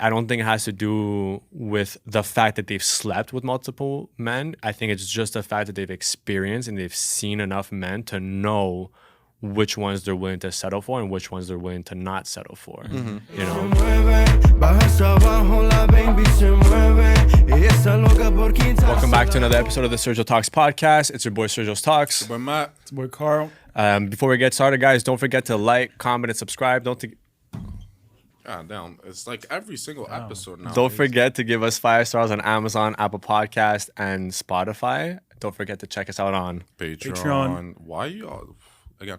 I don't think it has to do with the fact that they've slept with multiple men. I think it's just the fact that they've experienced and they've seen enough men to know which ones they're willing to settle for and which ones they're willing to not settle for. You know? Welcome back to another episode of the Sergio Talks podcast. It's your boy Sergio's Talks. It's your boy Matt. It's your boy Carl. Before we get started, guys, don't forget to like, comment, and subscribe. God damn, it's like every single episode now. Don't forget to give us 5 stars on Amazon, Apple Podcast, and Spotify. Don't forget to check us out on Patreon. Why you all again?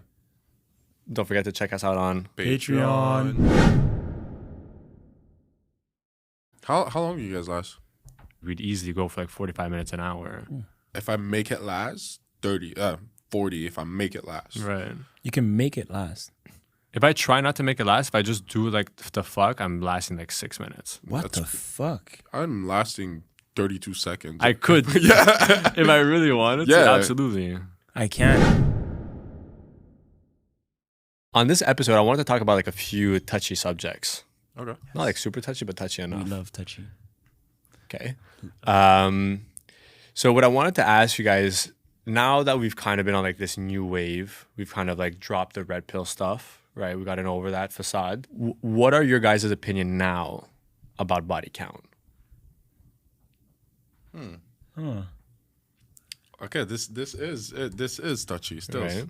Don't forget to check us out on Patreon. How long do you guys last? We'd easily go for like 45 minutes, an hour. If I make it last, 40 if I make it last. Right. You can make it last. If I try not to make it last, if I just do like the fuck, I'm lasting like 6 minutes. What the fuck? I'm lasting 32 seconds. I could. Yeah. If I really wanted to. Absolutely. I can. On this episode, I wanted to talk about like a few touchy subjects. Okay. Not like super touchy, but touchy enough. We love touchy. Okay. So what I wanted to ask you guys, now that we've kind of been on like this new wave, we've kind of like dropped the red pill stuff, right? We gotten over that facade. What are your guys' opinion now about body count? Okay, this is touchy still. Right.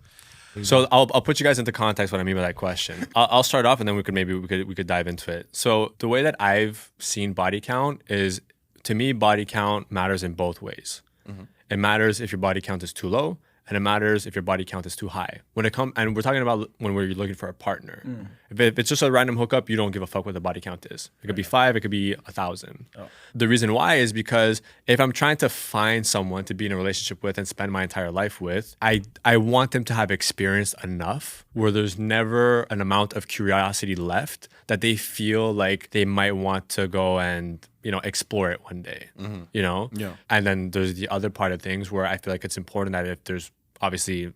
So I'll put you guys into context what I mean by that question. I'll start off and then we could dive into it. So the way that I've seen body count is, to me, body count matters in both ways. It matters if your body count is too low, and it matters if your body count is too high. And we're talking about when we're looking for a partner. If it's just a random hookup, you don't give a fuck what the body count is. It could be 5, it could be 1,000. The reason why is because if I'm trying to find someone to be in a relationship with and spend my entire life with, I want them to have experienced enough where there's never an amount of curiosity left that they feel like they might want to go and, you know, explore it one day, you know? Yeah. And then there's the other part of things where I feel like it's important that if there's obviously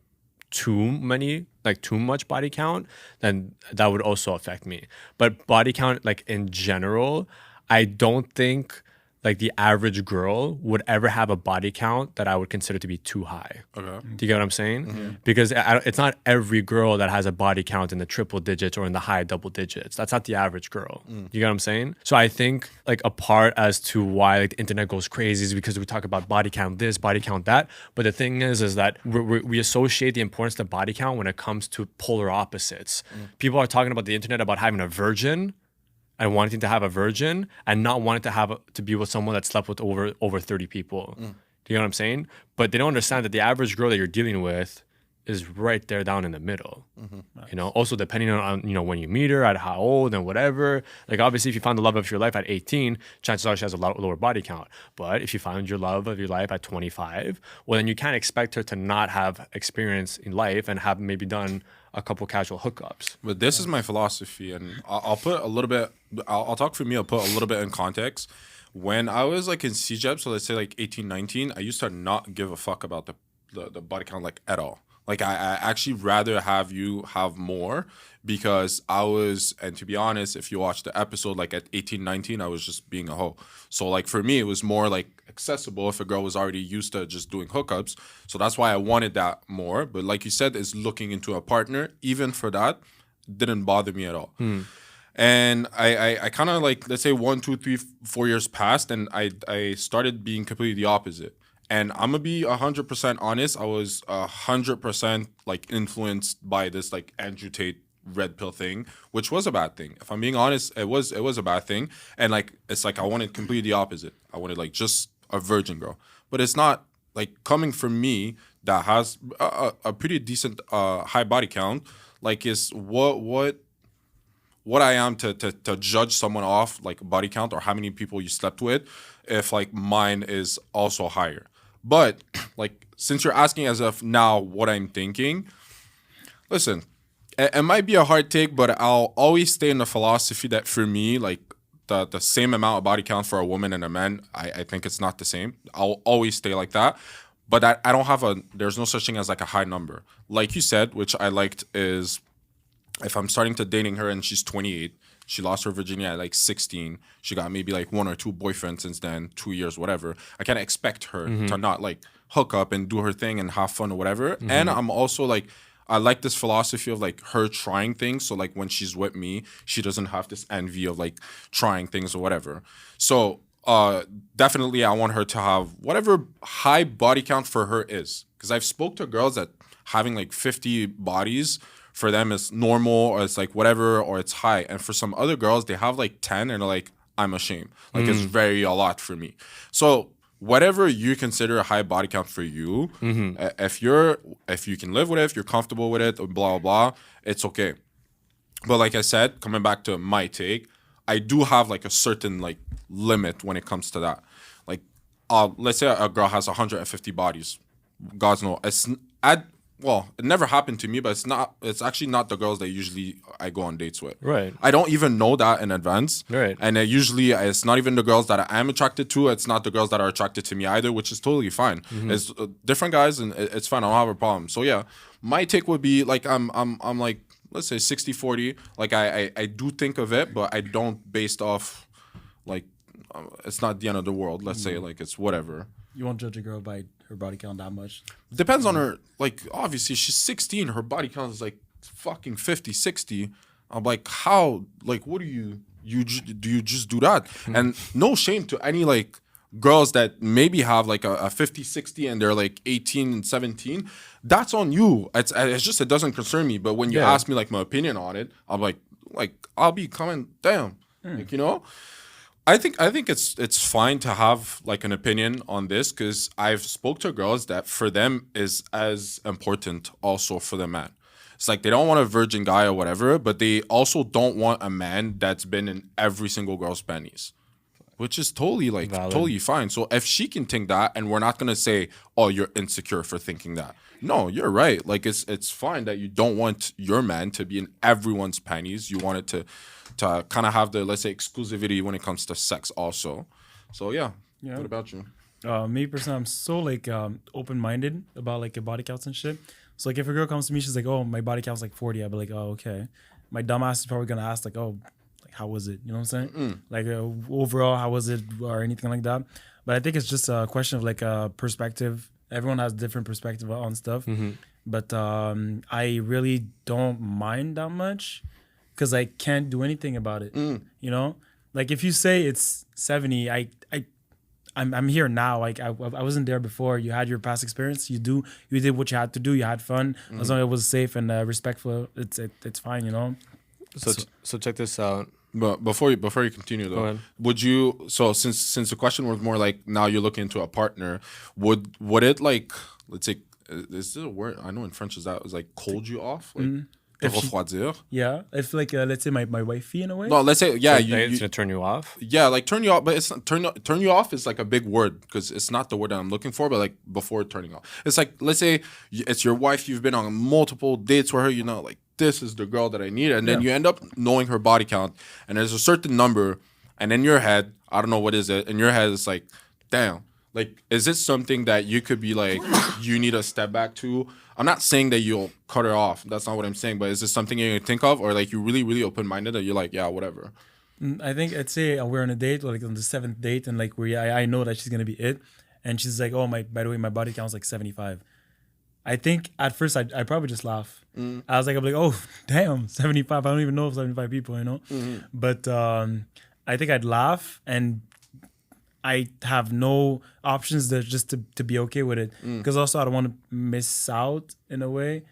too much body count, then that would also affect me. But body count, like in general, I don't think like the average girl would ever have a body count that I would consider to be too high. Okay. Do you get what I'm saying? Because it's not every girl that has a body count in the triple digits or in the high double digits. That's not the average girl. You get what I'm saying? So I think like a part as to why like the internet goes crazy is because we talk about body count this, body count that. But the thing is that we associate the importance of body count when it comes to polar opposites. People are talking about the internet about having a virgin and wanting to have a virgin and not wanting to be with someone that slept with over 30 people. Do you know what I'm saying? But they don't understand that the average girl that you're dealing with is right there down in the middle. You know, also depending on, you know, when you meet her, at how old and whatever. Like obviously if you found the love of your life at 18, chances are she has a lot lower body count. But if you found your love of your life at 25, well then you can't expect her to not have experience in life and have maybe done a couple casual hookups. But this is my philosophy, and I'll put a little bit, I'll talk for me, I'll put a little bit in context. When I was like in CJEP, so let's say like 18, 19, I used to not give a fuck about the body count like at all. Like I actually rather have you have more because and to be honest, if you watch the episode, like at 18, 19, I was just being a hoe. So like for me, it was more like accessible if a girl was already used to just doing hookups. So that's why I wanted that more. But like you said, is looking into a partner, even for that, didn't bother me at all. And I kind of like, let's say 1, 2, 3, 4 years passed and I started being completely the opposite. And I'm gonna be 100% honest. I was 100% like influenced by this like Andrew Tate red pill thing, which was a bad thing. If I'm being honest, it was a bad thing. And like it's like I wanted completely the opposite. I wanted like just a virgin girl. But it's not like coming from me that has a pretty decent high body count. Like is what I am to judge someone off like body count or how many people you slept with if like mine is also higher. But like since you're asking as of now what I'm thinking, listen, it might be a hard take, but I'll always stay in the philosophy that for me, like the same amount of body count for a woman and a man, I think it's not the same. I'll always stay like that. But I don't have there's no such thing as like a high number. Like you said, which I liked is if I'm starting to dating her and she's 28, she lost her virginity at like 16. She got maybe like 1 or 2 boyfriends since then, 2 years, whatever. I can't expect her to not like hook up and do her thing and have fun or whatever. And I'm also like, I like this philosophy of like her trying things. So like when she's with me, she doesn't have this envy of like trying things or whatever. So definitely I want her to have whatever high body count for her is. Because I've spoke to girls that having like 50 bodies for them is normal or it's like whatever or it's high. And for some other girls, they have like 10 and they're like, I'm ashamed. Like it's very a lot for me. So whatever you consider a high body count for you, if you can live with it, if you're comfortable with it, blah, blah, blah, it's okay. But like I said, coming back to my take, I do have like a certain like limit when it comes to that. Like, let's say a girl has 150 bodies. God's know. It never happened to me, but it's actually not the girls that usually I go on dates with. Right. I don't even know that in advance. Right. And usually it's not even the girls that I am attracted to. It's not the girls that are attracted to me either, which is totally fine. It's different guys and it's fine. I don't have a problem. So yeah, my take would be like, I'm like, let's say 60-40. Like I do think of it, but I don't based off like, it's not the end of the world. Let's say like it's whatever. You won't judge a girl by her body count that much. Depends on her. Like, obviously, she's 16. Her body count is like fucking 50, 60. I'm like, how? Like, what do you just do that? And no shame to any like girls that maybe have like a 50, 60 and they're like 18 and 17. That's on you. It's just, it doesn't concern me. But when you ask me like my opinion on it, I'm like I'll be coming, damn. Like, you know? I think it's fine to have like an opinion on this because I've spoke to girls that for them is as important also for the man. It's like they don't want a virgin guy or whatever, but they also don't want a man that's been in every single girl's panties, which is totally like totally fine. So if she can think that, and we're not gonna say, oh, you're insecure for thinking that. No, you're right. Like it's fine that you don't want your man to be in everyone's panties. You want it to kind of have the, let's say, exclusivity when it comes to sex also. So yeah. What about you? Me personally, I'm so like open-minded about like your body counts and shit. So like if a girl comes to me, she's like, oh, my body count's like 40. I'll be like, oh, okay. My dumb ass is probably gonna ask like, oh, like how was it? You know what I'm saying? Like overall, how was it or anything like that. But I think it's just a question of like a perspective. Everyone has different perspective on stuff. But I really don't mind that much because I can't do anything about it. You know, like if you say it's 70, I'm here now. Like I wasn't there before. You had your past experience. You did what you had to do. You had fun. As long as it was safe and respectful, it's fine. You know. So check this out. But before you continue though, would you? So since the question was more like now you're looking into a partner, would it like, let's say, is this a word? I know in French is that was like cold you off, like refroidir. Yeah, if like let's say my wifey in a way. No, let's say It's gonna turn you off. Yeah, like turn you off, but it's not, turn you off is like a big word because it's not the word that I'm looking for. But like before turning off, it's like let's say it's your wife. You've been on multiple dates with her. You know, like this is the girl that I need, and then you end up knowing her body count, and there's a certain number, and in your head, I don't know what is it. In your head, it's like, damn. Like, is it something that you could be like, you need to step back to? I'm not saying that you'll cut her off. That's not what I'm saying. But is this something you're gonna think of, or like you're really, really open-minded that you're like, yeah, whatever? I think I'd say we're on a date, like on the 7th date, and like I know that she's gonna be it, and she's like, oh, by the way, my body count's like 75. I think at first I'd probably just laugh. I was like, I'm like, oh, damn, 75. I don't even know 75 people, you know. But I think I'd laugh and I have no options there just to be okay with it. Because also I don't want to miss out in a way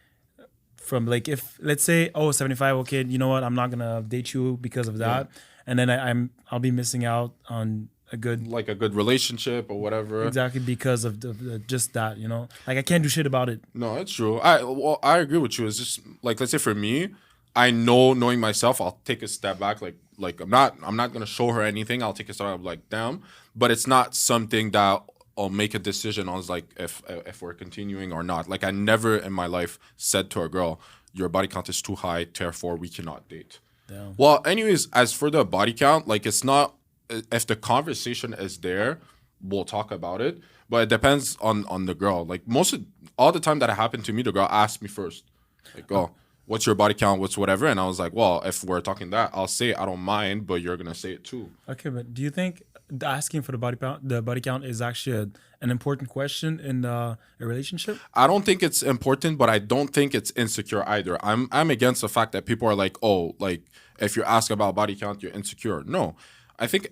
from like if let's say 75, okay, you know what, I'm not gonna date you because of that, and then I'll be missing out on a good relationship or whatever. Exactly, because of the just that, you know, like I can't do shit about it. No, it's true. I agree with you. It's just like, let's say for me, I know, knowing myself, I'll take a step back. Like I'm not gonna show her anything. I'll take a step back. I'm like, damn. But it's not something that I'll make a decision on, like if we're continuing or not. Like I never in my life said to a girl, your body count is too high, therefore we cannot date. Damn. Well, anyways, as for the body count, like it's not, if the conversation is there, we'll talk about it. But it depends on the girl. Like all the time that it happened to me, the girl asked me first. Like, what's your body count, what's whatever, and I was like, well, if we're talking that, I'll say it, I don't mind, but you're gonna say it too. Okay, but do you think asking for the body count is actually an important question in a relationship? I don't think it's important, but I don't think it's insecure either. I'm against the fact that people are like, oh, like if you ask about body count, you're insecure. No, I think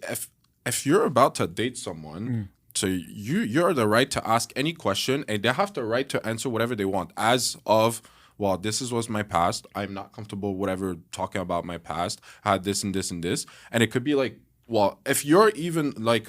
if you're about to date someone, so you're the right to ask any question, and they have the right to answer whatever they want. As of, well, this was my past. I'm not comfortable whatever talking about my past. I had this and this and this, and it could be like, well, if you're even like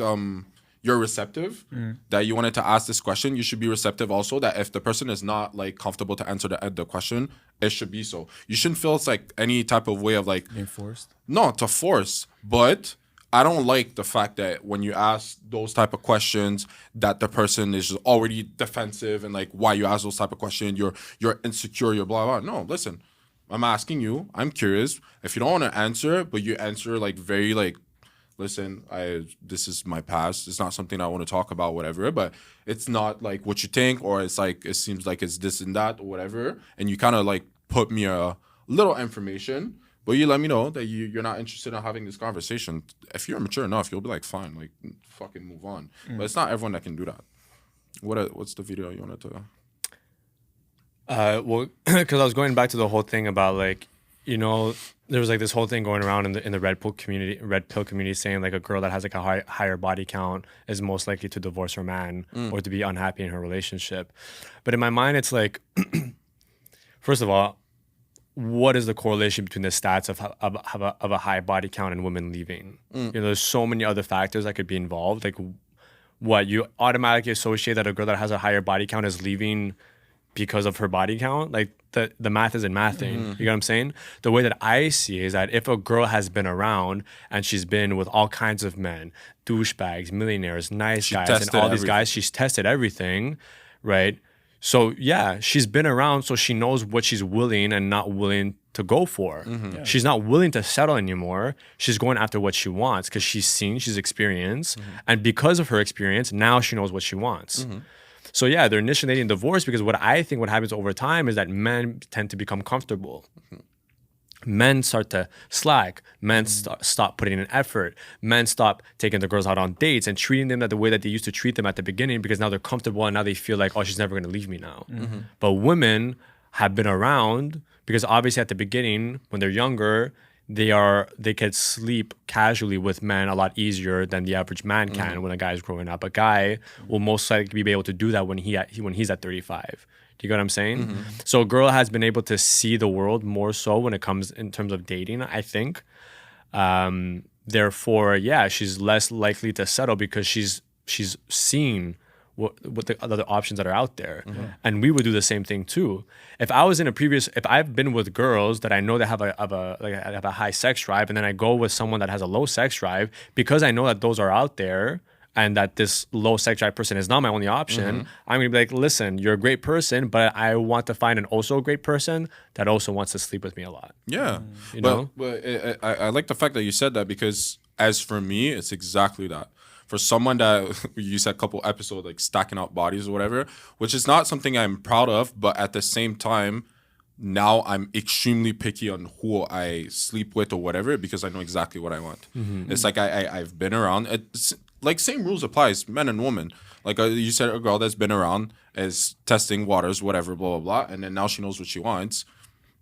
you're receptive that you wanted to ask this question, you should be receptive also that if the person is not like comfortable to answer the question, it should be so. You shouldn't feel it's like any type of way of like Being forced? no, to force. But I don't like the fact that when you ask those type of questions that the person is just already defensive and like why you ask those type of questions, you're insecure, you're blah blah. No, listen. I'm asking you, I'm curious. If you don't want to answer, but you answer like very like, listen, this is my past. It's not something I want to talk about, whatever. But it's not like what you think, or it's like it seems like it's this and that, or whatever. And you kind of like put me a little information, but you let me know that you're not interested in having this conversation. If you're mature enough, you'll be like, fine, like fucking move on. But it's not everyone that can do that. What's the video you wanted to? Well, because I was going back to the whole thing about like, you know, there was like this whole thing going around in the red pill community saying like a girl that has like a higher body count is most likely to divorce her man or to be unhappy in her relationship. But in my mind, it's like, first of all, what is the correlation between the stats of a high body count and women leaving? You know, there's so many other factors that could be involved. Like, what, you automatically associate that a girl that has a higher body count is leaving because of her body count? Like the math isn't mathing. You know what I'm saying? The way that I see it is that if a girl has been around and she's been with all kinds of men, douchebags, millionaires, nice guys, and all these guys, she's tested everything, right? So yeah, she's been around, so she knows what she's willing and not willing to go for. Yeah. She's not willing to settle anymore. She's going after what she wants because she's seen, she's experienced, and because of her experience, now she knows what she wants. So yeah, they're initiating divorce because what I think what happens over time is that men tend to become comfortable. Men start to slack. Men stop putting in effort. Men stop taking the girls out on dates and treating them the way that they used to treat them at the beginning because now they're comfortable and now they feel like, oh, she's never going to leave me now. But women have been around because obviously at the beginning, when they're younger, they can sleep casually with men a lot easier than the average man can when a guy's growing up. A guy will most likely be able to do that when he's at 35. Do you get what I'm saying? So a girl has been able to see the world more so when it comes in terms of dating, I think. Therefore, yeah, she's less likely to settle because she's seen what the other options that are out there. And we would do the same thing too. If I've been with girls that I know that have a high sex drive, and then I go with someone that has a low sex drive, because I know that those are out there and that this low sex drive person is not my only option, I'm gonna be like, listen, you're a great person, but I want to find an also great person that also wants to sleep with me a lot. Yeah. You know? But I like the fact that you said that because as for me, it's exactly that. For someone that you said a couple episodes like stacking out bodies or whatever, which is not something I'm proud of, but at the same time, now I'm extremely picky on who I sleep with or whatever because I know exactly what I want. It's like I've been around. It's like same rules applies, men and women. Like you said, a girl that's been around is testing waters, whatever, blah blah blah, and then now she knows what she wants.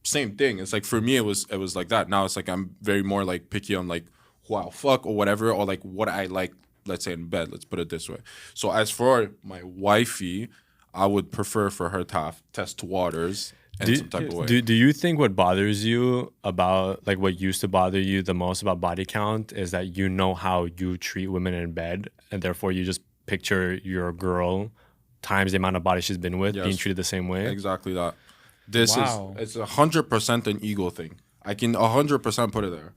Same thing. It's like for me, it was like that. Now it's like I'm very more like picky on like who I'll fuck or whatever, or like what I like. Let's say in bed, let's put it this way. So as for my wifey, I would prefer for her to test waters in some type of way. Do you think what bothers you about, like what used to bother you the most about body count is that you know how you treat women in bed and therefore you just picture your girl times the amount of body she's been with being treated the same way? Exactly that. It's 100% an ego thing. I can 100% put it there.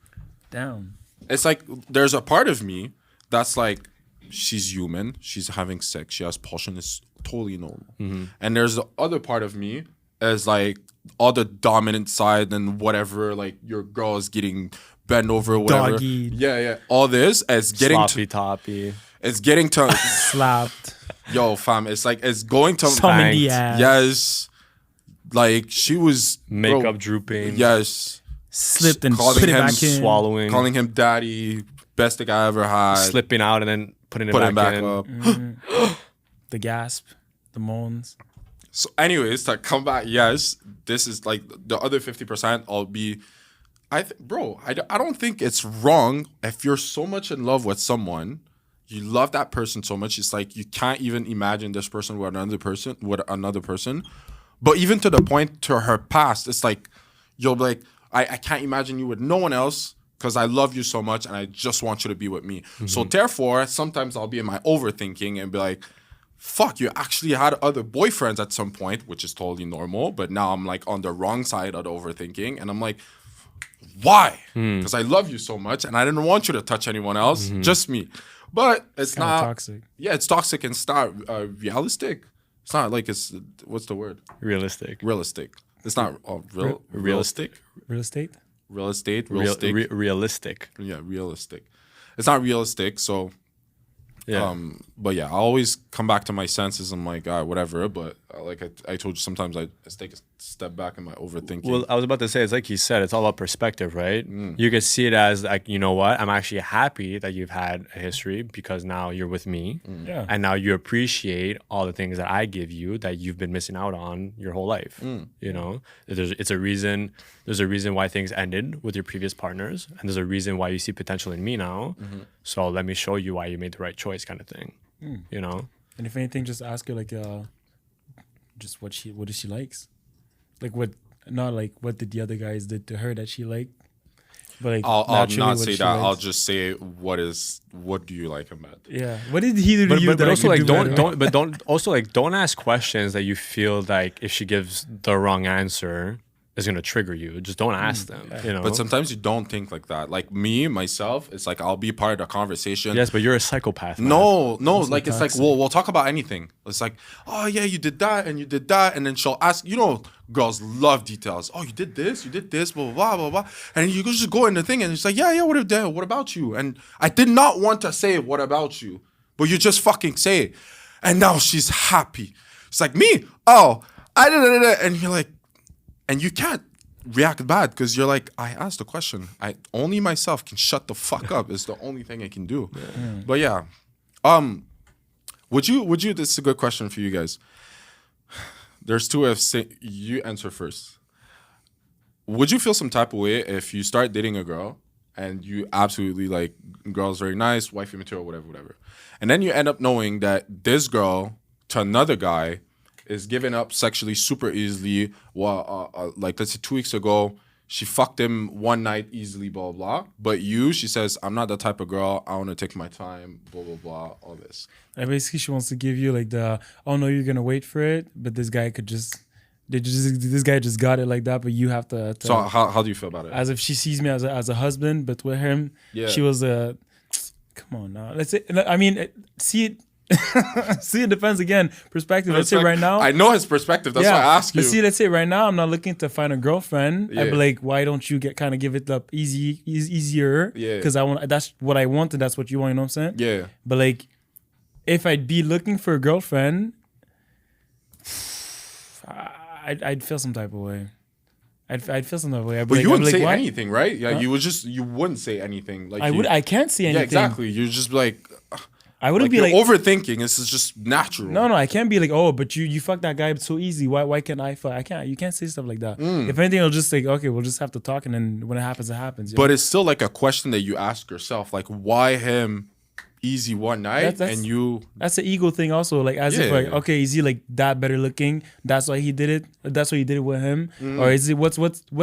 Damn. It's like there's a part of me that's like, she's human, she's having sex, she has passion, it's totally normal. And there's the other part of me as like all the dominant side and whatever, like your girl is getting bent over, whatever. Doggy. Yeah. All this is getting sloppy toppy. It's getting to slapped. Yo, fam, it's like it's going to Some in the ass. Yes. Like she was Makeup bro, drooping. Yes. Slipped and Calling put it him back in. Swallowing. Calling him daddy, best thing I ever had. Slipping out and then putting it Putting back, back in. up. The gasp, the moans. So, anyways, to come back, yes, this is like the other 50%. I'll be, I don't think it's wrong if you're so much in love with someone, you love that person so much. It's like you can't even imagine this person with another person. But even to the point to her past, it's like you'll be like, I can't imagine you with no one else because I love you so much and I just want you to be with me. Mm-hmm. So therefore, sometimes I'll be in my overthinking and be like, fuck, you actually had other boyfriends at some point, which is totally normal. But now I'm like on the wrong side of the overthinking. And I'm like, why? Because I love you so much and I didn't want you to touch anyone else, just me. But it's not toxic. Yeah, it's toxic and it's not realistic. It's not like it's, what's the word? Realistic. Realistic. It's not realistic. Real estate? Real estate. Realistic. Yeah, realistic. It's not realistic. So, Yeah. but yeah, I always come back to my senses. I'm like, whatever. But like I told you, sometimes I take a step back in my overthinking. Well, I was about to say, it's like you said, it's all about perspective, right? You can see it as like, you know what? I'm actually happy that you've had a history because now you're with me. Yeah. And now you appreciate all the things that I give you that you've been missing out on your whole life. You know, there's a reason why things ended with your previous partners. And there's a reason why you see potential in me now. So let me show you why you made the right choice kind of thing, you know? And if anything, just ask her like, just what does she likes? Like what, not like what did the other guys did to her that she liked, but like I'll naturally not what say she that. likes. I'll just say what do you like him at? Yeah. What did he do to you? But that I also could like do better? don't ask questions that you feel like if she gives the wrong answer is gonna trigger you. Just don't ask them. You know. But sometimes you don't think like that. Like me, myself, it's like I'll be part of the conversation. Yes, but you're a psychopath. Man. No, That's like not it's like toxic. we'll talk about anything. It's like, oh yeah, you did that and you did that, and then she'll ask. You know, girls love details. Oh, you did this, blah blah blah blah, and you just go in the thing and it's like, yeah, what about you? And I did not want to say what about you, but you just fucking say it, and now she's happy. It's like me. Oh, I did it, and you're like, and you can't react bad because you're like, I asked the question. I only myself can shut the fuck up. It's the only thing I can do. But yeah, would you? This is a good question for you guys. There's two ifs. You answer first. Would you feel some type of way if you start dating a girl and you absolutely like, girl's very nice, wifey material, whatever, and then you end up knowing that this girl to another guy is given up sexually super easily. Well, like let's say 2 weeks ago, she fucked him one night easily, blah, blah, blah. But she says, I'm not that type of girl. I want to take my time, blah, blah, blah, all this. And basically, she wants to give you like oh no, you're gonna wait for it, but this guy this guy just got it like that, but you have to. So how do you feel about it? As if she sees me as a husband, but with him, she was a. Come on now, let's say. I mean, see it. See, it depends again. Perspective. Let's say like, right now. I know his perspective. That's why I ask you. But see, let's say right now, I'm not looking to find a girlfriend. I'd be like, why don't you kind of give it up easier? Yeah. Because that's what I want and that's what you want. You know what I'm saying? Yeah. But like, if I'd be looking for a girlfriend, I'd feel some type of way. I'd feel some type of way. But like, you wouldn't like, say why? anything, right? Yeah, you wouldn't say anything. Like I can't see anything. Yeah, exactly. You're just like. I wouldn't be you're like overthinking. This is just natural. No, I can't be like, oh, but you fuck that guy so easy. Why can't I fuck? I can't. You can't say stuff like that. If anything, I'll just say, okay, we'll just have to talk, and then when it happens, it happens. But it's still like a question that you ask yourself, like, why him easy one night and you? That's an ego thing, also. Like, as if like, okay, is he like that better looking? That's why he did it. That's why you did it with him, or is it what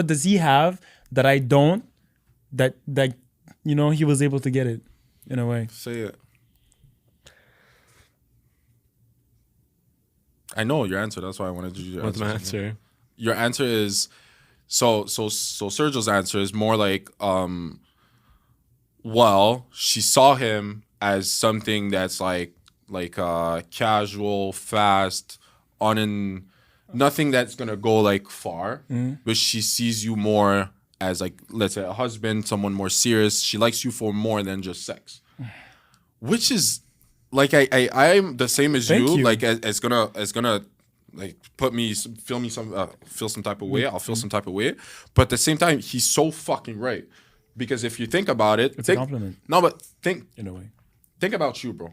does he have that I don't? That he was able to get it in a way. Say it. I know your answer. That's why I wanted you to answer. What's my answer? Your answer is so Sergio's answer is more like well, she saw him as something that's like casual, fast, nothing that's gonna go like far. But she sees you more as like, let's say, a husband, someone more serious. She likes you for more than just sex. Which is like I'm the same as you. Like it's gonna like feel some type of way. I'll feel some type of way. But at the same time, he's so fucking right. Because if you think about it, It's a compliment. No, but In a way. think about you, bro.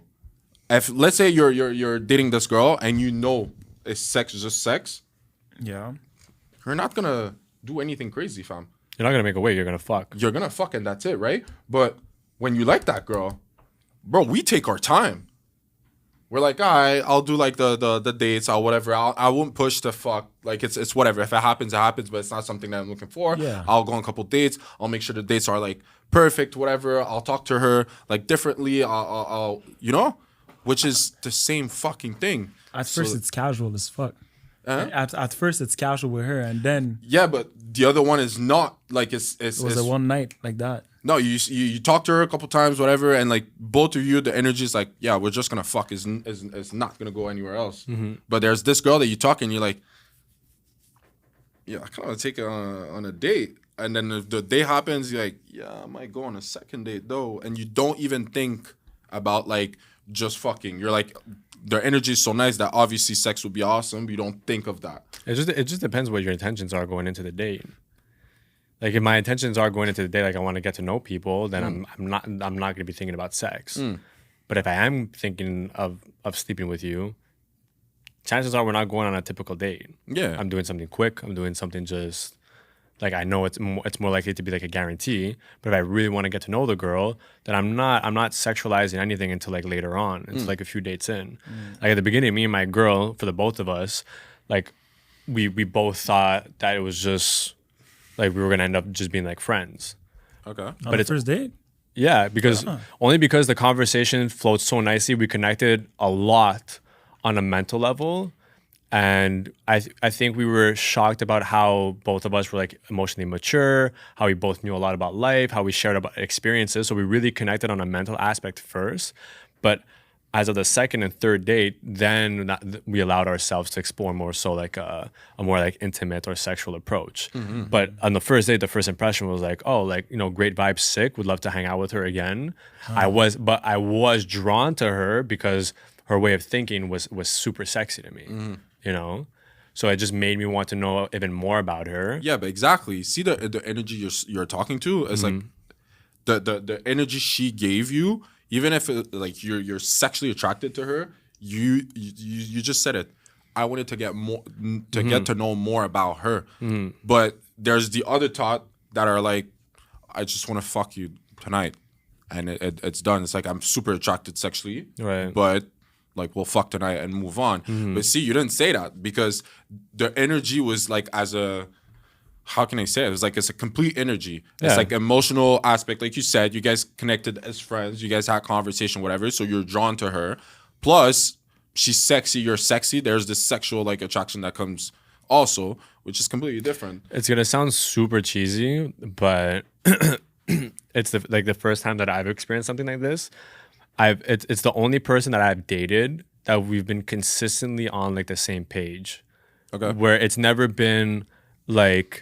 If let's say you're dating this girl and you know it's sex is just sex, Yeah. you're not gonna do anything crazy, fam. You're not gonna make a way. You're gonna fuck. You're gonna fuck and that's it, right? But when you like that girl, bro, we take our time. We're like, all right, I'll do like the dates, I'll whatever. I won't push the fuck. Like it's whatever. If it happens, it happens. But it's not something that I'm looking for. Yeah. I'll go on a couple dates. I'll make sure the dates are like perfect, whatever. I'll talk to her like differently. I'll you know, which is the same fucking thing. At first, it's casual as fuck. Uh-huh. At first, it's casual with her, and then Yeah, but the other one is not like it's it was a one night like that. No, you talk to her a couple times, whatever, and like both of you, the energy is like, yeah, we're just gonna fuck. Is not gonna go anywhere else. But there's this girl that you talk and you're like, yeah, I kind of want to take her on a date, and then if the date happens, you're like, yeah, I might go on a second date though, and you don't even think about like just fucking. You're like, their energy is so nice that obviously sex would be awesome. But you don't think of that. It just depends what your intentions are going into the date. Like if my intentions are going into the day, like I want to get to know people, then I'm not going to be thinking about sex. But if I am thinking of sleeping with you, chances are we're not going on a typical date. Yeah. I'm doing something quick. I'm doing something just like I know it's more likely to be like a guarantee. But if I really want to get to know the girl, then I'm not sexualizing anything until like later on. It's like a few dates in. Like at the beginning, me and my girl, for the both of us, like we both thought that it was just like we were gonna end up just being like friends. Okay. But it's first date. Yeah, because only because the conversation flowed so nicely, we connected a lot on a mental level, and I think we were shocked about how both of us were like emotionally mature, how we both knew a lot about life, how we shared about experiences. So we really connected on a mental aspect first, but as of the second and third date, then we allowed ourselves to explore more so like a more like intimate or sexual approach. But on the first date, the first impression was like, oh, like, you know, great vibes, sick, would love to hang out with her again. I was drawn to her because her way of thinking was super sexy to me, you know? So it just made me want to know even more about her. Yeah, but exactly. See the energy you're talking to is like the energy she gave you. Even if like you're sexually attracted to her, you just said it. I wanted to get more get to know more about her. But there's the other thought that are like, I just want to fuck you tonight, and it's done. It's like I'm super attracted sexually, Right. but like we'll fuck tonight and move on. But see, you didn't say that because the energy was like as a. How can I say it? It was like it's a complete energy. It's Yeah. like emotional aspect. Like you said, you guys connected as friends. You guys had conversation, whatever. So you're drawn to her. Plus, she's sexy. You're sexy. There's this sexual like attraction that comes also, which is completely different. It's gonna sound super cheesy, but it's the first time that I've experienced something like this. It's the only person that I've dated that we've been consistently on like the same page. Okay. Where it's never been like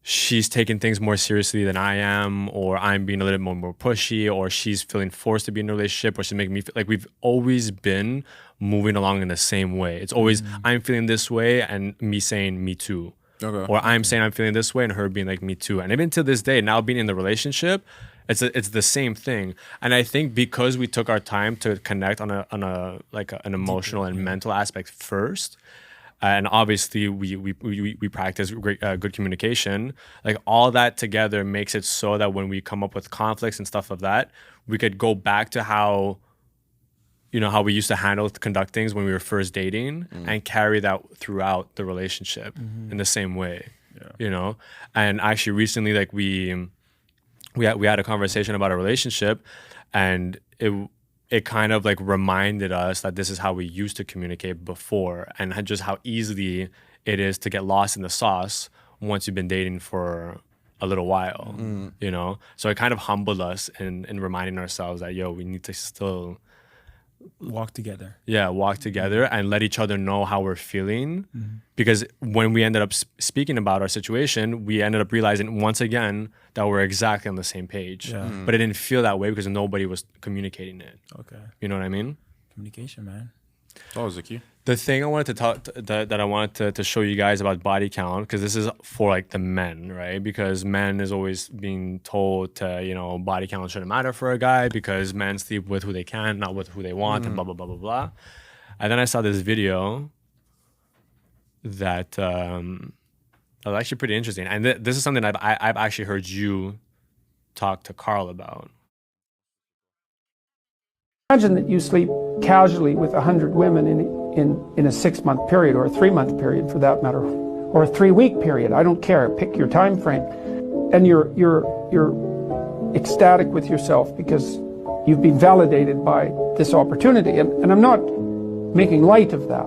she's taking things more seriously than I am, or I'm being a little more pushy, or she's feeling forced to be in a relationship, or she's making me feel like we've always been moving along in the same way. It's always I'm feeling this way and me saying me too. Okay. Or I'm saying I'm feeling this way and her being like me too. And even to this day, now being in the relationship, it's the same thing. And I think because we took our time to connect on an emotional and mental aspect first, and obviously we practice great, good communication. Like all that together makes it so that when we come up with conflicts and stuff of that, we could go back to how we used to conduct things when we were first dating and carry that throughout the relationship in the same way. Yeah. You know, and actually recently, like we had a conversation about a relationship, and it kind of like reminded us that this is how we used to communicate before, and just how easily it is to get lost in the sauce once you've been dating for a little while, you know? So it kind of humbled us in reminding ourselves that, we need to still walk together. Yeah, walk together and let each other know how we're feeling. Because when we ended up speaking about our situation, we ended up realizing once again that we're exactly on the same page. Yeah. But it didn't feel that way because nobody was communicating it. Okay. You know what I mean? Communication, man. That was the key. The thing I wanted to talk that I wanted to show you guys about body count, because this is for like the men, right? Because men is always being told to, you know, body count shouldn't matter for a guy because men sleep with who they can, not with who they want, and blah blah blah blah blah. And then I saw this video that was actually pretty interesting, and this is something I've actually heard you talk to Carl about. Imagine that you sleep casually with 100 women in a 6-month period, or a 3-month period for that matter, or a 3-week period. I don't care. Pick your time frame, and you're ecstatic with yourself because you've been validated by this opportunity. And I'm not making light of that.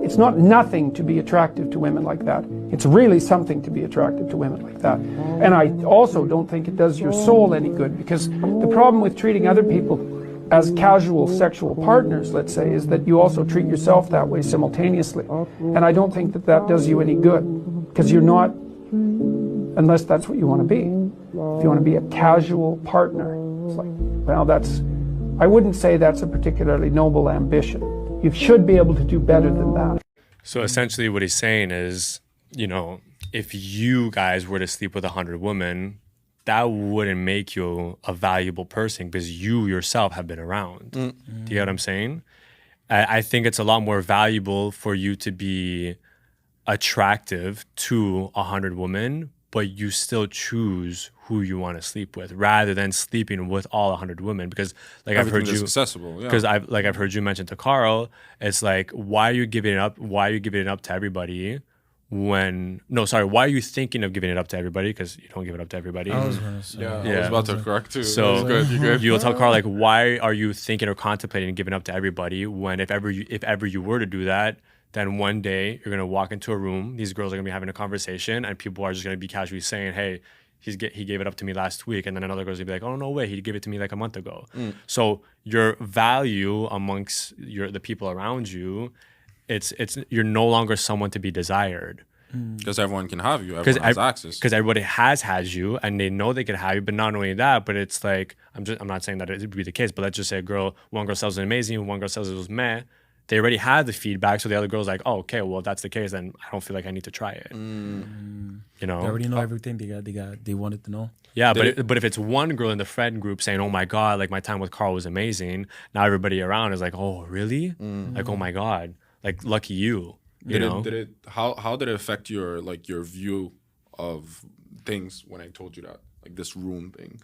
It's not nothing to be attractive to women like that. It's really something to be attractive to women like that. And I also don't think it does your soul any good, because the problem with treating other people as casual sexual partners, let's say, is that you also treat yourself that way simultaneously. And I don't think that that does you any good, because you're not, unless that's what you want to be. If you want to be a casual partner, it's like, well, I wouldn't say that's a particularly noble ambition. You should be able to do better than that. So essentially what he's saying is, you know, if you guys were to sleep with 100 women, that wouldn't make you a valuable person because you yourself have been around. Do you get what I'm saying? I think it's a lot more valuable for you to be attractive to 100 women, but you still choose who you want to sleep with rather than sleeping with all 100 women. Because like Everything I've heard you accessible. Yeah. because I've heard you mention to Carl, it's like, why are you giving it up? Why are you giving it up to everybody? Why are you thinking of giving it up to everybody? Because you don't give it up to everybody. I was gonna say. I was Yeah. about to correct too. So you good. you'll tell Carl, like, why are you thinking or contemplating giving up to everybody when if ever you were to do that, then one day you're gonna walk into a room, these girls are gonna be having a conversation, and people are just gonna be casually saying, hey, he gave it up to me last week, and then another girl's gonna be like, oh no way, he gave it to me like a month ago. So your value amongst the people around you, it's you're no longer someone to be desired. Because everyone can have you. Everyone has access. Because everybody has you, and they know they can have you. But not only that, but it's like I'm not saying that it would be the case. But let's just say one girl says it was amazing, one girl says it was meh. They already had the feedback, so the other girl's like, oh, okay, well if that's the case, then I don't feel like I need to try it. You know, They already know everything they wanted to know. yeah, but if it's one girl in the friend group saying, oh my god, like my time with Carl was amazing, now everybody around is like, oh really? Like, oh my god, like lucky you. How did it affect your view of things when I told you that, like this room thing?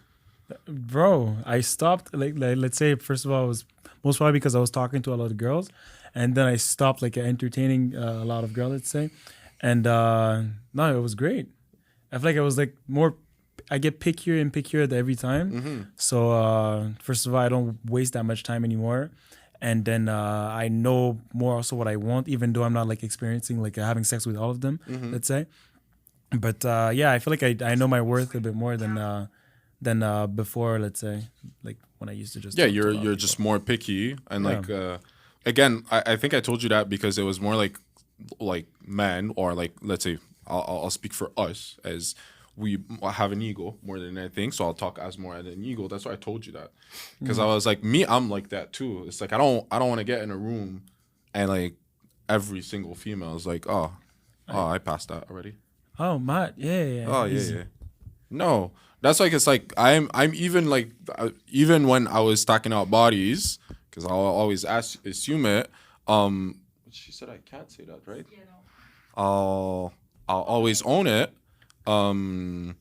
Bro, I stopped, like let's say, first of all, it was most probably because I was talking to a lot of girls, and then I stopped like entertaining a lot of girls, let's say. And no, it was great. I feel like I was like I get pickier and pickier every time. So first of all, I don't waste that much time anymore. And then I know more also what I want, even though I'm not like experiencing like having sex with all of them, let's say. But yeah, I feel like I know my worth a bit more than before, let's say, like when I used to just you're just more picky, and like again, I think I told you that because it was more like men, or like, let's say I'll speak for us, as we have an ego more than anything, so I'll talk as more as an ego. That's why I told you that, because I was like, I'm like that too. It's like I don't want to get in a room and like every single female is like, oh I passed that already. Oh, Matt, yeah. Oh yeah. No, that's like, it's like I'm even like even when I was stacking out bodies, because I'll always assume it. She said I can't say that, right? Yeah, no. I'll always own it. Non,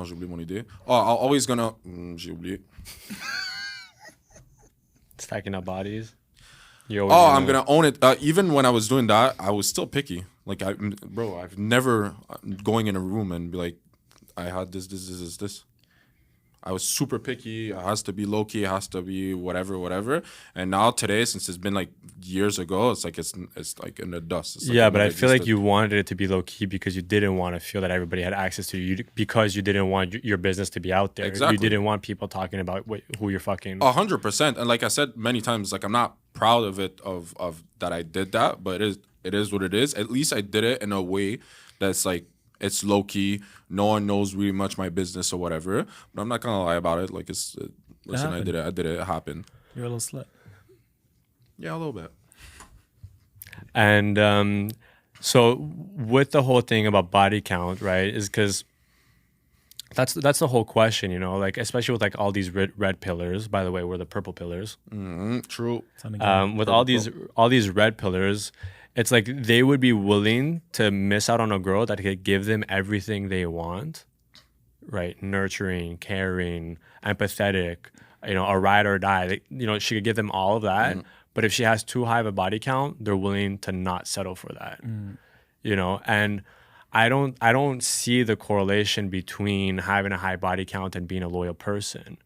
j'ai oublié mon idée. I'll always gonna. J'ai oublié. Stacking up bodies. I'm gonna own it. Even when I was doing that, I was still picky. Like I've never going in a room and be like, I had this. I was super picky. It has to be low key. It has to be whatever. And now today, since it's been like years ago, it's like it's like in the dust. It's like, yeah, but I feel like you wanted it to be low key because you didn't want to feel that everybody had access to you, because you didn't want your business to be out there. Exactly. You didn't want people talking about who you're fucking. 100%. And like I said many times, like I'm not proud of it of that I did that, but it is what it is. At least I did it in a way that's like, it's low key. No one knows really much my business or whatever. But I'm not gonna lie about it. Like listen, I did it. It happened. You're a little slut. Yeah, a little bit. And so with the whole thing about body count, right, is because that's the whole question, you know, like especially with like all these red pillars. By the way, we're the purple pillars. True. With all these red pillars, it's like they would be willing to miss out on a girl that could give them everything they want, right? Nurturing, caring, empathetic, you know, a ride or die. You know, she could give them all of that. But if she has too high of a body count, they're willing to not settle for that. You know, and I don't see the correlation between having a high body count and being a loyal person.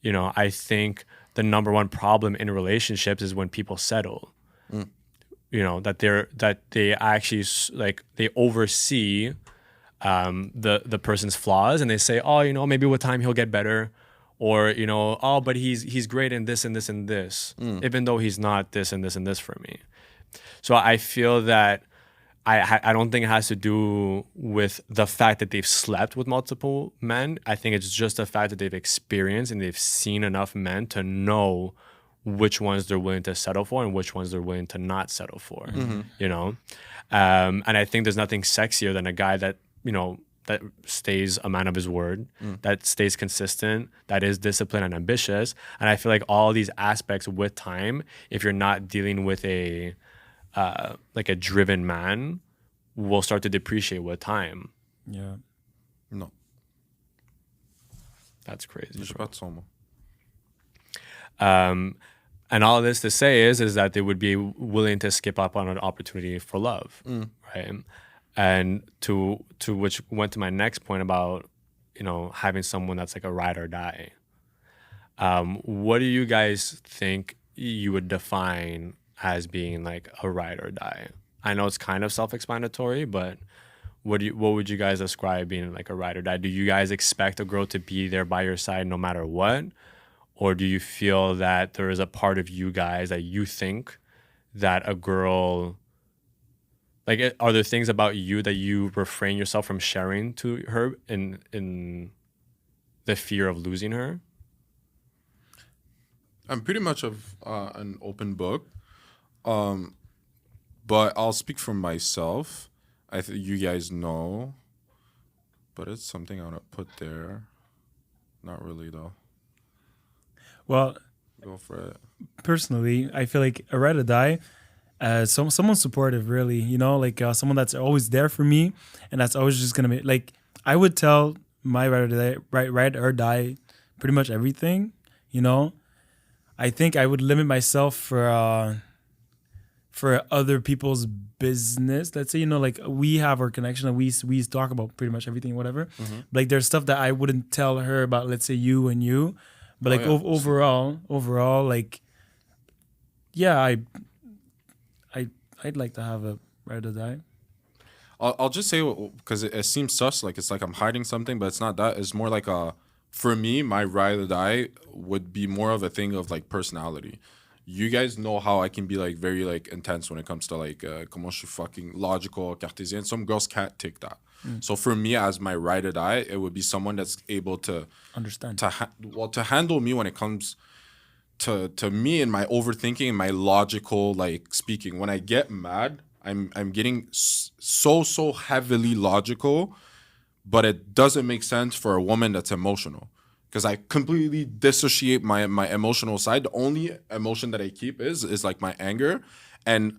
You know, I think the number one problem in relationships is when people settle. You know, that they actually like they oversee the person's flaws, and they say, oh, you know, maybe with time he'll get better, or you know, oh, but he's great in this and this and this, even though he's not this and this and this for me. So I feel that I don't think it has to do with the fact that they've slept with multiple men. I think it's just the fact that they've experienced and they've seen enough men to know which ones they're willing to settle for and which ones they're willing to not settle for, you know? And I think there's nothing sexier than a guy that, you know, that stays a man of his word, that stays consistent, that is disciplined and ambitious. And I feel like all these aspects with time, if you're not dealing with like a driven man, will start to depreciate with time. Yeah. No. That's crazy. Je sais pas de son mot. And all this to say is that they would be willing to skip up on an opportunity for love, right? And to which went to my next point about, you know, having someone that's like a ride or die. What do you guys think you would define as being like a ride or die? I know it's kind of self-explanatory, but what would you guys describe being like a ride or die? Do you guys expect a girl to be there by your side no matter what? Or do you feel that there is a part of you guys that you think that a girl, like, are there things about you that you refrain yourself from sharing to her in the fear of losing her? I'm pretty much of an open book, but I'll speak for myself. I think you guys know, but it's something I want to put there. Not really though. Well, Go for it. personally, I feel like a ride or die, someone supportive, really, you know, like someone that's always there for me, and that's always just gonna be like, I would tell my ride or die pretty much everything, you know. I think I would limit myself for other people's business. Let's say, you know, like we have our connection and we talk about pretty much everything, whatever. Like there's stuff that I wouldn't tell her about, let's say you and you. But like overall, like, yeah, I'd like to have a ride or die. I'll just say, because it seems sus, like it's like I'm hiding something, but it's not that. It's more like for me, my ride or die would be more of a thing of like personality. You guys know how I can be like very like intense when it comes to like comment je suis fucking logical, Cartesian. Some girls can't take that. So for me, as my ride or die, it would be someone that's able to Understand. to handle me when it comes to me and my overthinking and my logical like speaking. When I get mad, I'm getting so heavily logical, but it doesn't make sense for a woman that's emotional. Because I completely dissociate my emotional side. The only emotion that I keep is like my anger, and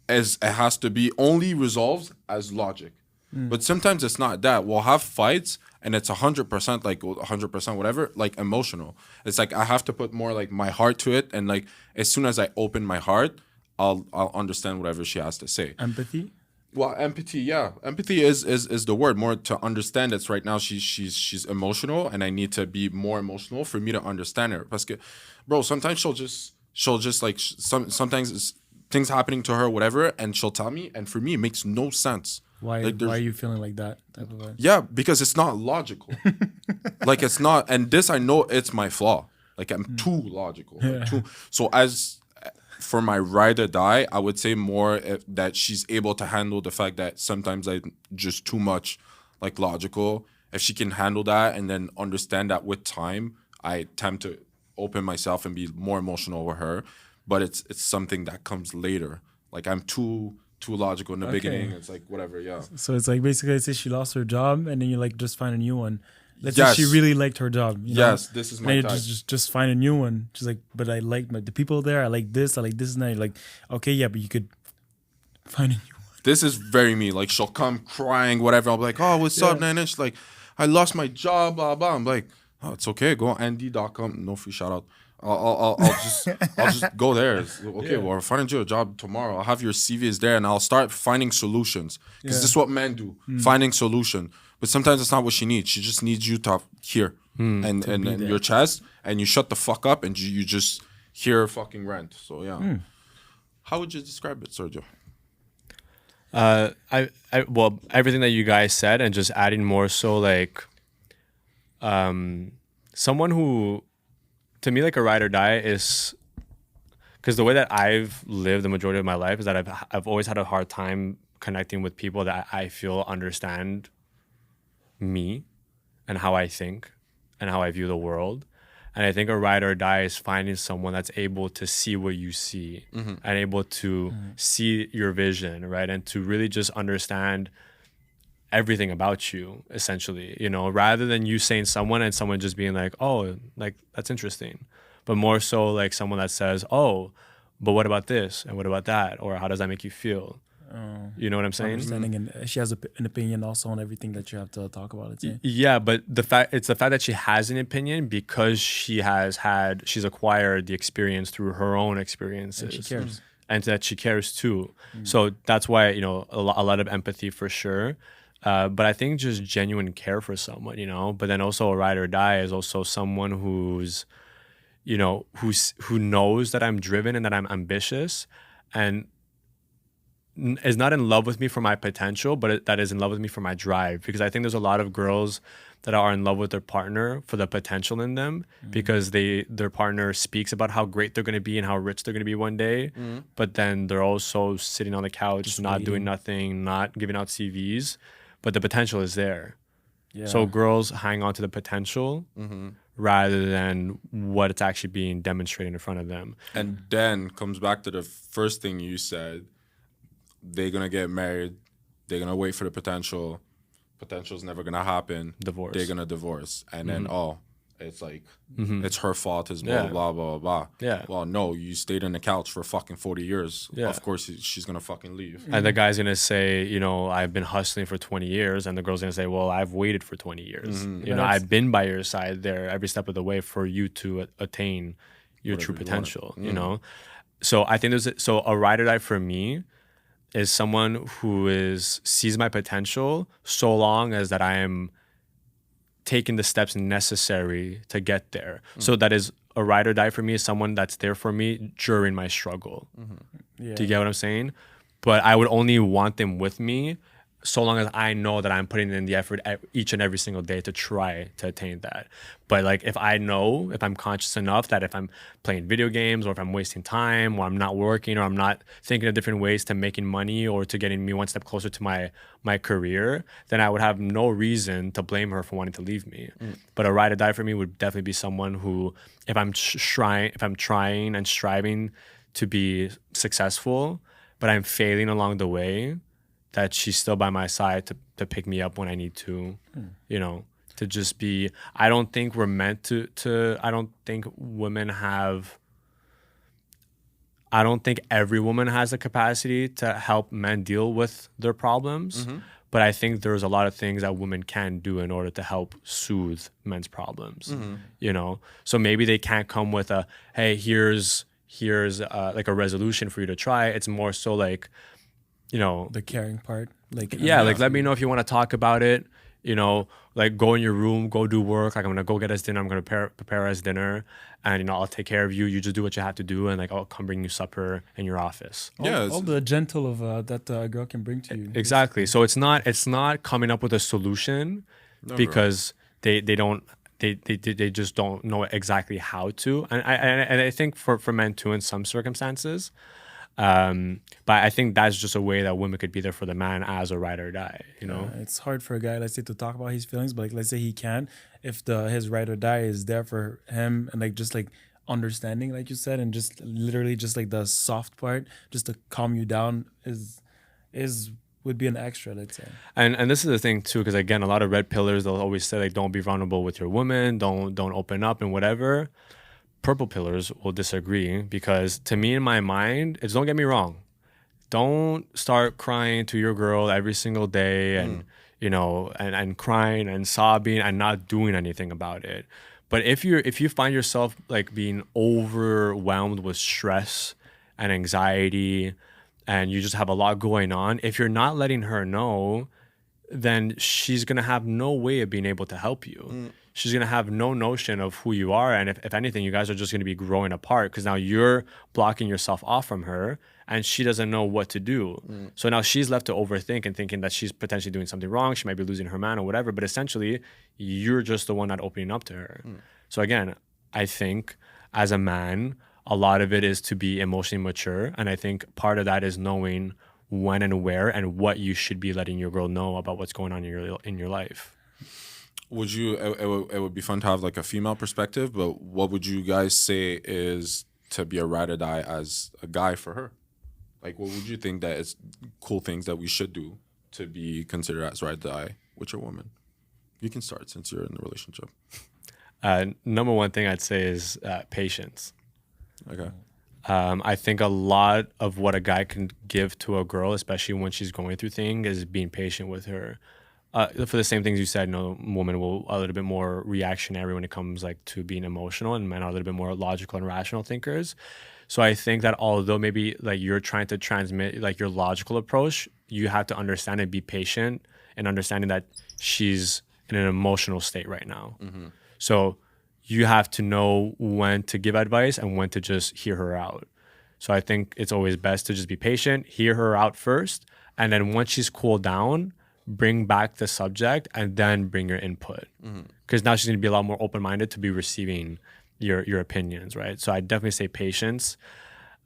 as it has to be only resolved as logic. But sometimes it's not that. We'll have fights and it's 100% like 100% whatever, like emotional. It's like I have to put more like my heart to it, and like as soon as I open my heart, I'll understand whatever she has to say. Empathy. Well, empathy, yeah. Empathy is the word. More to understand it's right now she's emotional, and I need to be more emotional for me to understand her. Parce que, bro, sometimes she'll just like sometimes it's things happening to her, whatever, and she'll tell me, and for me it makes no sense. Why Like, are you feeling like that type of way? Yeah, because it's not logical. Like it's not, and this I know it's my flaw. Like I'm too logical. Like, so as for my ride or die, I would say more that she's able to handle the fact that sometimes I'm just too much like logical. If she can handle that and then understand that with time, I tend to open myself and be more emotional with her. but it's something that comes later. Like I'm too logical in the Okay. beginning. It's like whatever, yeah. So it's like basically, say she lost her job, and then you like just find a new one. Let's Yes. say she really liked her job. You know? Yes, this is And my then you type. just find a new one. She's like, but I like the people there. I like this. And that. You're like, okay, yeah, but you could find a new one. This is very me. Like she'll come crying, whatever. I'll be like, "Oh, what's up, man?" And she's like, "I lost my job, blah blah." I'm like, "Oh, it's okay. Go on nd.com. No free shout out. I'll just go there. It's okay, well, I'll find you a job tomorrow. I'll have your CV is there, and I'll start finding solutions because this is what men do, finding solution. But sometimes that's not what she needs. She just needs you to hear and your chest, and you shut the fuck up, and you just hear fucking rant. So yeah, how would you describe it, Sergio? Well, everything that you guys said, and just adding more so like, someone who, to me, like a ride or die is, because the way that I've lived the majority of my life is that I've always had a hard time connecting with people that I feel understand me and how I think and how I view the world. And I think a ride or die is finding someone that's able to see what you see and able to see your vision, right? And to really just understand everything about you, essentially, you know, rather than you saying someone and someone just being like, oh, like, that's interesting. But more so like someone that says, oh, but what about this? And what about that? Or how does that make you feel? You know what I'm saying? Understanding, and she has an opinion also on everything that you have to talk about. It's Yeah, but it's the fact that she has an opinion because she's acquired the experience through her own experiences. and she cares. And that she cares too. So that's why, you know, a lot of empathy for sure. But I think just genuine care for someone, you know, but then also a ride or die is also someone who's, you know, who knows that I'm driven and that I'm ambitious and is not in love with me for my potential, but that is in love with me for my drive. Because I think there's a lot of girls that are in love with their partner for the potential in them because their partner speaks about how great they're going to be and how rich they're going to be one day. But then they're also sitting on the couch, Just not doing waiting. nothing, not giving out CVs, but the potential is there. Yeah. So girls hang on to the potential rather than what it's actually being demonstrated in front of them. And then comes back to the first thing you said. They're gonna get married. They're gonna wait for the potential. Potential's never gonna happen. Divorce. They're gonna divorce, and then it's like it's her fault. It's Yeah. blah blah blah blah. Yeah. Well, no, you stayed on the couch for fucking 40 years. Yeah. Of course, she's gonna fucking leave. And the guy's gonna say, you know, I've been hustling for 20 years. And the girl's gonna say, well, I've waited for 20 years. You know, I've been by your side there every step of the way for you to attain your true you want. potential, you know? So I think so a ride or die for me is someone who sees my potential so long as that I am taking the steps necessary to get there. So that is a ride or die for me is someone that's there for me during my struggle. Yeah. Do you get what I'm saying? But I would only want them with me so long as I know that I'm putting in the effort each and every single day to try to attain that. But like if I'm conscious enough that if I'm playing video games or if I'm wasting time or I'm not working or I'm not thinking of different ways to making money or to getting me one step closer to my career, then I would have no reason to blame her for wanting to leave me. But a ride or die for me would definitely be someone who, if I'm trying and striving to be successful, but I'm failing along the way, that she's still by my side to pick me up when I need to, you know, to just be, I don't think we're meant to I don't think I don't think every woman has the capacity to help men deal with their problems. But I think there's a lot of things that women can do in order to help soothe men's problems, you know? So maybe they can't come with a, hey, here's like a resolution for you to try. It's more so like, you know, The caring part. Like like let me know if you want to talk about it, you know, like go in your room, go do work. Like I'm gonna go get us dinner. I'm gonna prepare us dinner, and you know I'll take care of you. You just do what you have to do, and like I'll come bring you supper in your office. all the gentle of that a girl can bring to you. Exactly. So it's not coming up with a solution because they just don't know exactly how to. And I think for men too in some circumstances. But I think that's just a way that women could be there for the man as a ride or die, you know? It's hard for a guy, let's say, to talk about his feelings, but like let's say he can, if his ride or die is there for him and like just like understanding, like you said, and just literally just like the soft part, just to calm you down is would be an extra, let's say. And this is the thing too, because again, a lot of red pillars, they'll always say like, don't be vulnerable with your woman, don't open up and whatever. Purple pillars will disagree, because to me, in my mind, it's, don't get me wrong, don't start crying to your girl every single day and and crying and sobbing and not doing anything about it. But if you find yourself like being overwhelmed with stress and anxiety, and you just have a lot going on, if you're not letting her know, then she's going to have no way of being able to help you. She's going to have no notion of who you are. And if anything, you guys are just going to be growing apart, because now you're blocking yourself off from her and she doesn't know what to do. So now she's left to overthink and thinking that she's potentially doing something wrong. She might be losing her man or whatever. But essentially, you're just the one not opening up to her. So again, I think as a man, a lot of it is to be emotionally mature. And I think part of that is knowing when and where and what you should be letting your girl know about what's going on in your life. Would you? It would be fun to have like a female perspective, but what would you guys say is to be a ride or die as a guy for her? Like, what would you think that is cool things that we should do to be considered as ride or die with your woman? You can start since you're in the relationship. Number one thing I'd say is patience. Okay. I think a lot of what a guy can give to a girl, especially when she's going through things, is being patient with her. For the same things you said, women will a little bit more reactionary when it comes like to being emotional, and men are a little bit more logical and rational thinkers. So I think that although maybe like you're trying to transmit like your logical approach, you have to understand and be patient and understanding that she's in an emotional state right now. So you have to know when to give advice and when to just hear her out. So I think it's always best to just be patient, hear her out first, and then once she's cooled down, bring back the subject and then bring your input. Because now she's going to be a lot more open-minded to be receiving your opinions, right? So I definitely say patience.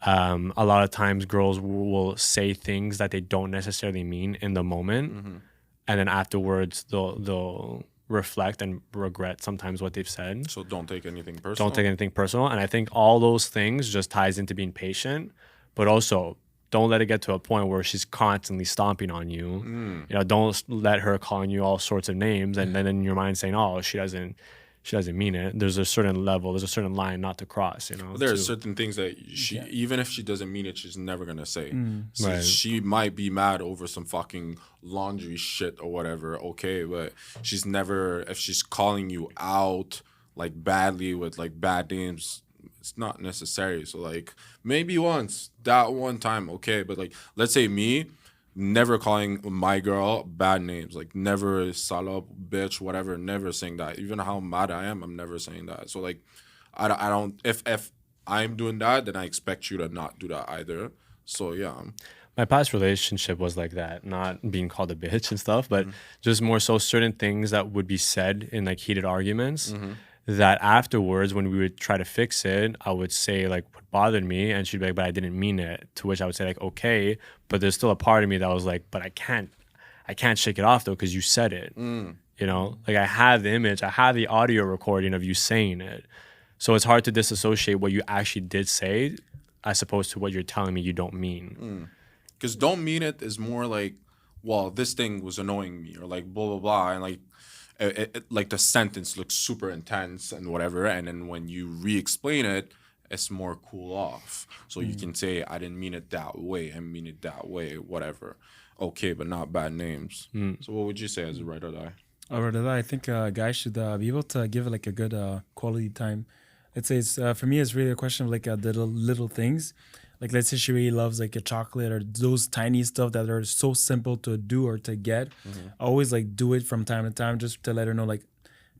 A lot of times girls will say things that they don't necessarily mean in the moment. And then afterwards they'll reflect and regret sometimes what they've said. So don't take anything personal. Don't take anything personal. And I think all those things just ties into being patient, but also don't let it get to a point where she's constantly stomping on you. Don't let her calling you all sorts of names and then in your mind saying, oh, she doesn't mean it. There's a certain level, there's a certain line not to cross, There are certain things that she, even if she doesn't mean it, she's never going to say. So Right. she might be mad over some fucking laundry shit or whatever, okay, but she's never, if she's calling you out like badly with like bad names, it's not necessary. So like maybe once, that one time, okay, but like let's say me, never calling my girl bad names, like never salop, bitch, whatever, never saying that. Even how mad I am, I'm never saying that. So like I don't if I'm doing that, then I expect you to not do that either. So yeah. My past relationship was like that, not being called a bitch and stuff, but just more so certain things that would be said in like heated arguments that afterwards, when we would try to fix it, I would say like what bothered me, and she'd be like, but I didn't mean it. To which I would say like, okay, but there's still a part of me that was like, but I can't shake it off though, because you said it. Like I have the image, I have the audio recording of you saying it. So it's hard to disassociate what you actually did say as opposed to what you're telling me you don't mean. Because don't mean it is more like, well, this thing was annoying me, or like blah blah blah, and like like the sentence looks super intense and whatever, and then when you re-explain it, it's more cool off. So you can say, I didn't mean it that way, I mean it that way, whatever. Okay, but not bad names. So what would you say as a ride or die? I think guys should be able to give it like a good quality time. Let's say it's for me, it's really a question of like the little things. Like let's say she really loves like a chocolate or those tiny stuff that are so simple to do or to get. I always like do it from time to time just to let her know, like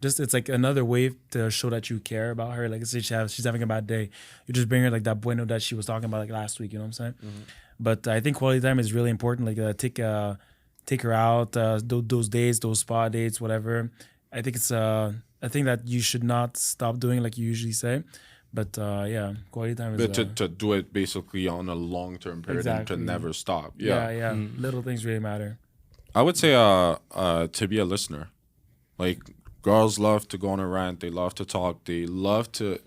just it's like another way to show that you care about her. Like let's say she's having a bad day, you just bring her like that bueno that she was talking about like last week. You know what I'm saying? But I think quality time is really important. Like take her out those days, those spa dates, whatever. I think it's a thing that you should not stop doing like you usually say. But yeah, quality time is... But to do it basically on a long-term period and to never stop. Yeah. Little things really matter. I would say to be a listener. Like, girls love to go on a rant. They love to talk. They love to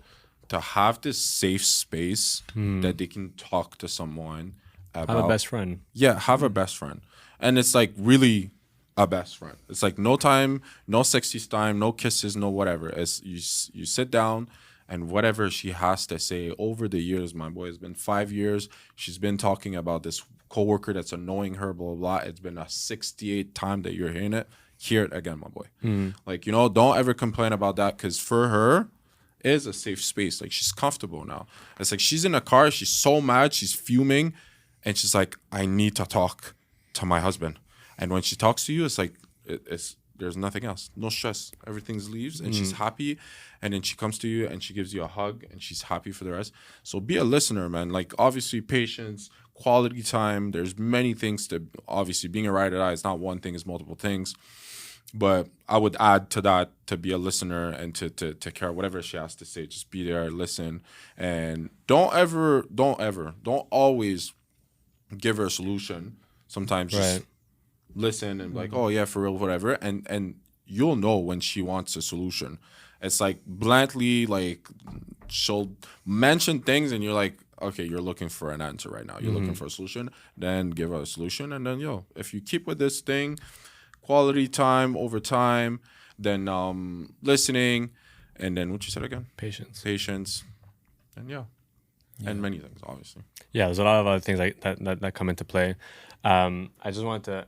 to have this safe space that they can talk to someone about. Have a best friend. Yeah, have a best friend. And it's like really a best friend. It's like no time, no sexy time, no kisses, no whatever. It's you sit down and whatever she has to say over the years, my boy, it's been 5 years. She's been talking about this coworker that's annoying her, blah, blah, blah. It's been a 68th time that you're hearing it. Hear it again, my boy. Like, you know, don't ever complain about that because for her, is a safe space. Like, she's comfortable now. It's like she's in a car, she's so mad, she's fuming, and she's like, I need to talk to my husband. And when she talks to you, it's like there's nothing else, no stress, everything's leaves, and she's happy. And then she comes to you and she gives you a hug and she's happy for the rest. So be a listener, man. Like, obviously, patience, quality time, there's many things to, obviously, being a ride or die is not one thing, it's multiple things. But I would add to that to be a listener and to care whatever she has to say. Just be there, listen, and don't always give her a solution. Sometimes just listen and be like, oh yeah, for real, whatever. And you'll know when she wants a solution. It's like bluntly, like she'll mention things and you're like, okay, you're looking for an answer right now. You're looking for a solution. Then give her a solution, and then if you keep with this thing. Quality time over time, then listening, and then what you said again? Patience, and and many things, obviously. Yeah, there's a lot of other things like that come into play. I just wanted to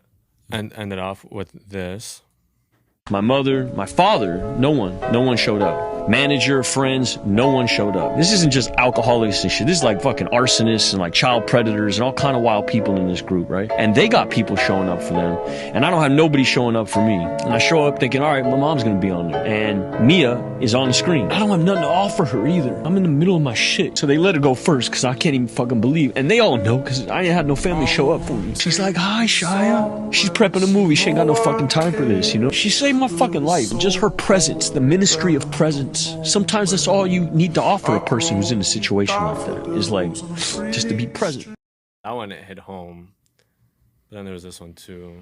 end it off with this. My mother, my father, no one showed up. Manager, friends, no one showed up. This isn't just alcoholics and shit. This is like fucking arsonists and like child predators and all kind of wild people in this group, right? And they got people showing up for them. And I don't have nobody showing up for me. And I show up thinking, all right, my mom's gonna be on there. And Mia is on the screen. I don't have nothing to offer her either. I'm in the middle of my shit. So they let her go first because I can't even fucking believe. And they all know because I ain't had no family show up for me. She's like, hi, Shia. She's prepping a movie. She ain't got no fucking time for this, you know? She saved my fucking life. Just her presence, the ministry of presence. Sometimes that's all you need to offer a person who's in a situation like that, is like just to be present. That one hit home. But then there was this one too.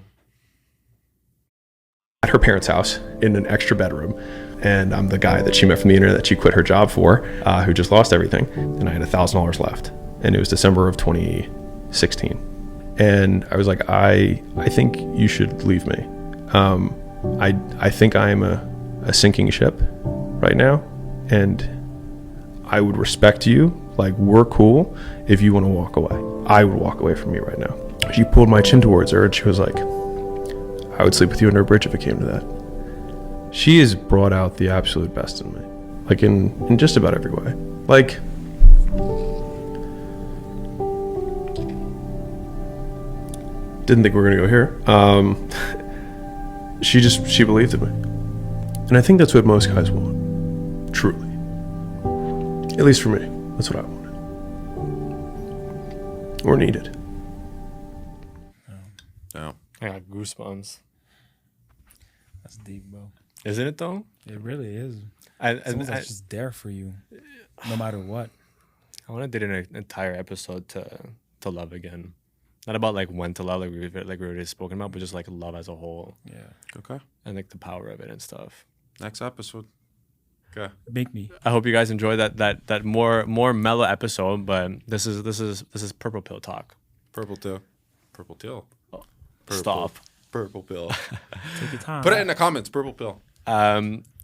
At her parents' house in an extra bedroom, and I'm the guy that she met from the internet that she quit her job for, who just lost everything, and I had $1,000 left, and it was December of 2016, and I was like, I think you should leave me. I think I'm a sinking ship right now, and I would respect you, like, we're cool if you want to walk away. I would walk away from you right now. She pulled my chin towards her and she was like, I would sleep with you under a bridge if it came to that. She has brought out the absolute best in me, like in just about every way. Like, didn't think we were gonna go here. She believed in me. And I think that's what most guys want, truly. At least for me, that's what I wanted. Or needed. Yeah. I got goosebumps. That's deep, bro. Isn't it though? It really is. Someone that's just there for you, no matter what. I want to dedicate an entire episode to love again. Not about like when to love, like we already spoken about, but just like love as a whole. Yeah. Okay. And like the power of it and stuff. Next episode. Okay. Make me. I hope you guys enjoyed that more mellow episode, but this is Purple Pill talk. Purple Pill. Purple Pill. Stop. Purple Pill. Take your time. Put it in the comments. Purple Pill.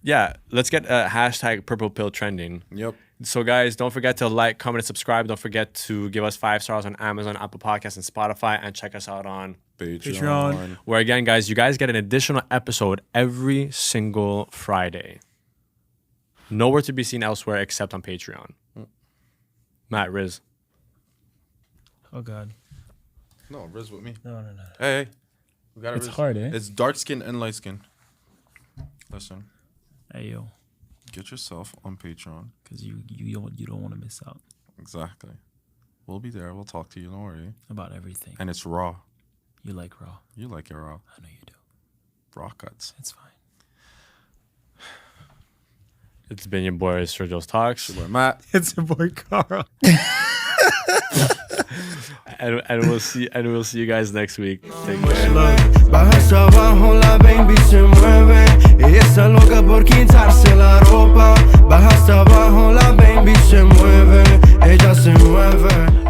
Yeah, let's get a hashtag Purple Pill trending. Yep. So guys, don't forget to like, comment, and subscribe. Don't forget to give us 5 stars on Amazon, Apple Podcasts, and Spotify, and check us out on Patreon. Where again, guys, you guys get an additional episode every single Friday. Nowhere to be seen elsewhere except on Patreon. Matt, Riz. Oh God. No, Riz with me. No. Hey. We got It's hard, eh? It's dark skin and light skin. Listen. Hey yo, Get yourself on Patreon. because you don't want to miss out Exactly. We'll be there. We'll talk to you. Don't worry. about everything. And it's raw. You like raw. You like it raw. I know you do. Raw cuts. It's fine. It's been your boy Sergio's Talks. Boy, Matt. It's your boy Carl. and we'll see you guys next week. Take care. Baja hasta abajo, la baby se mueve. Ella está loca por quitarse la ropa. Baja hasta abajo, la baby se mueve. Ella se mueve.